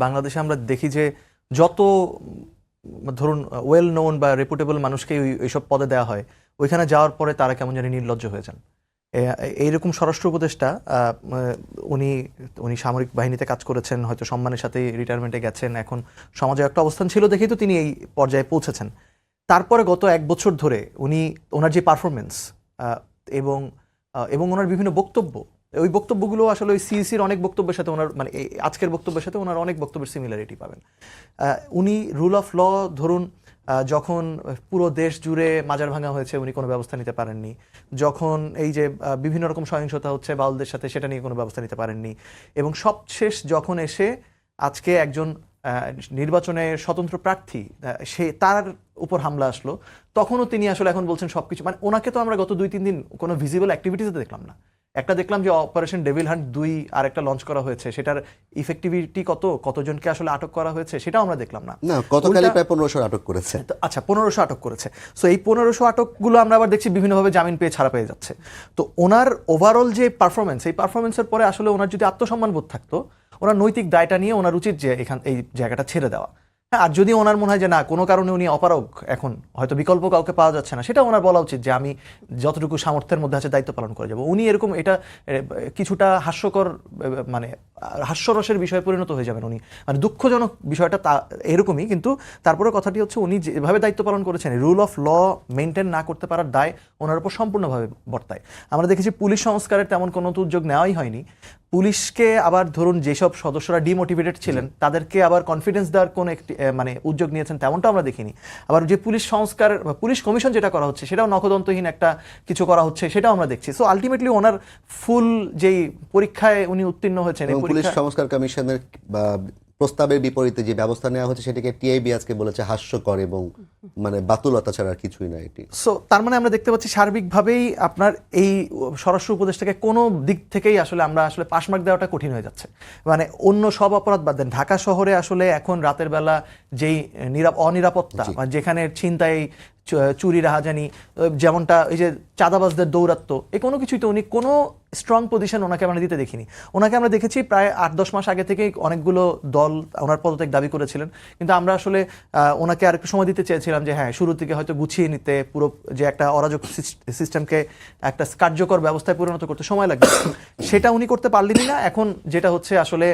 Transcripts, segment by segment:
বাংলাদেশে আমরা দেখি যে যত ধরুন ওয়েল নোন বা রেপুটেবল মানুষকে এইসব পদে দেওয়া হয়, ওইখানে যাওয়ার পরে তারা কেমন জানি নির্লজ্জ হয়ে যান। এইরকম স্বরাষ্ট্র উপদেষ্টা উনি উনি সামরিক বাহিনীতে কাজ করেছেন, হয়তো সম্মানের সাথে রিটায়ারমেন্টে গেছেন, এখন সমাজে একটা অবস্থান ছিল দেখেই তো তিনি এই পর্যায়ে পৌঁছেছেন। তারপরে গত 1 বছর ধরে ওনার যে পারফরমেন্স এবং এবং ওনার বিভিন্ন বক্তব্য, ওই বক্তব্যগুলো আসলে ওই সিইসির অনেক বক্তব্যের সাথে ওনার মানে আজকের বক্তব্যের সাথে ওনার অনেক বক্তব্যের সিমিলারিটি পাবেন। উনি রুল অফ ল ধরুন যখন পুরো দেশ জুড়ে মাজার ভাঙা হয়েছে উনি কোনো ব্যবস্থা নিতে পারেননি, যখন এই যে বিভিন্ন রকম সহিংসতা হচ্ছে বাউলদের সাথে সেটা নিয়ে কোনো ব্যবস্থা নিতে পারেননি, এবং সবশেষ যখন এসে আজকে একজন নির্বাচনে স্বতন্ত্র প্রার্থী তার উপর হামলা আসলো, তখনও তিনি আসলে এখন বলছেন সবকিছু মানে ওনাকে তো আমরা গত 2-3 দিন কোনো ভিজিবল অ্যাক্টিভিটিসে দেখলাম না। একটা দেখলাম যে অপারেশন ডেভিল হান্ট 2 আর একটা লঞ্চ করা হয়েছে, সেটার ইফেক্টিভিটি কতজনকে আসলে আটক করা হয়েছে সেটাও আমরা দেখলাম না। গতকালই প্রায় 1500 আটক করেছে। আচ্ছা, 1500 আটক করেছে। সো এই 1500 আটকগুলো আমরা আবার দেখছি বিভিন্নভাবে জামিন পেয়ে ছাড়া পেয়ে যাচ্ছে। তো ওনার ওভারঅল যে পারফরমেন্স, এই পারফরমেন্সের পরে আসলে ওনার যদি আত্মসম্মান বোধ থাকতো, ওনার নৈতিক দায়টা নিয়ে ওনার উচিত যে এই জায়গাটা ছেড়ে দেওয়া। হ্যাঁ, আর যদি ওনার মনে হয় যে না কোনো কারণে উনি অপারগ, এখন হয়তো বিকল্প কাউকে পাওয়া যাচ্ছে না, সেটা ওনার বলা উচিত যে আমি যতটুকু সামর্থ্যের মধ্যে আছে দায়িত্ব পালন করে যাব। উনি এরকম এটা কিছুটা হাস্যকর মানে হাস্যরসের বিষয়ে পরিণত হয়ে যাবেন উনি, মানে দুঃখজনক বিষয়টা তা এরকমই। কিন্তু তারপরে কথাটি হচ্ছে উনি যেভাবে দায়িত্ব পালন করেছেন, রুল অফ ল মেনটেন না করতে পারার দায় ওনার উপর সম্পূর্ণভাবে বর্তায়। আমরা দেখেছি পুলিশ সংস্কারের তেমন কোনো উদ্যোগ নেওয়াই হয়নি। পুলিশকে আবার ধরুন যেসব সদস্যরা ডিমোটিভেটেড ছিলেন তাদেরকে আবার কনফিডেন্স দেওয়ার কোন একটি মানে উদ্যোগ নিয়েছেন তেমনটা আমরা দেখিনি। আবার যে পুলিশ সংস্কার পুলিশ কমিশন যেটা করা হচ্ছে সেটাও নখদন্তহীন একটা কিছু করা হচ্ছে, সেটাও আমরা দেখছি। সো আলটিমেটলি ওনার ফুল যেই পরীক্ষায় উনি উত্তীর্ণ হয়েছেন, পুলিশ সংস্কার কমিশনের প্রস্তাবের বিপরীতে যে ব্যবস্থা নেওয়া হচ্ছে সেটাকে টিআইবি আজকে বলেছে হাস্যকর এবং মানে বাতুলতা ছাড়া আর কিছুই না এটি। সো তার মানে আমরা দেখতে পাচ্ছি সার্বিকভাবেই আপনার এই স্বরাষ্ট্র উপদেষ্টাকে কোনো দিক থেকেই আসলে আমরা আসলে পাশমার্ক দেওয়াটা কঠিন হয়ে যাচ্ছে। মানে অন্য সব অপরাধ বাদ দেন, ঢাকা শহরে আসলে এখন রাতের বেলা যেই অনিরাপত্তা, যেখানে ছিনতাই, চুরি, রাহাজানি, যেমনটা এই যে চাঁদাবাজদের দৌরাত্ম্য, এই কোনো কিছুই তো উনি কোনো স্ট্রং পজিশন ওনাকে আমরা দিতে দেখিনি। ওনাকে আমরা দেখেছি প্রায় 8-10 মাস আগে থেকেই অনেকগুলো দল ওনার পদত্যাগ দাবি করেছিলেন, কিন্তু আমরা আসলে ওনাকে আর একটু সময় দিতে চেয়েছিলাম যে হ্যাঁ শুরু থেকে হয়তো গুছিয়ে নিতে, পুরো যে একটা অরাজক সিস্টেমকে একটা কার্যকর ব্যবস্থায় পরিণত করতে সময় লাগবে, সেটা উনি করতে পারলেনই না। এখন যেটা হচ্ছে আসলে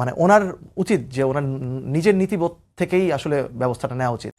মানে ওনার উচিত যে ওনার নিজের নীতিবোধ থেকেই আসলে ব্যবস্থাটা নেওয়া উচিত।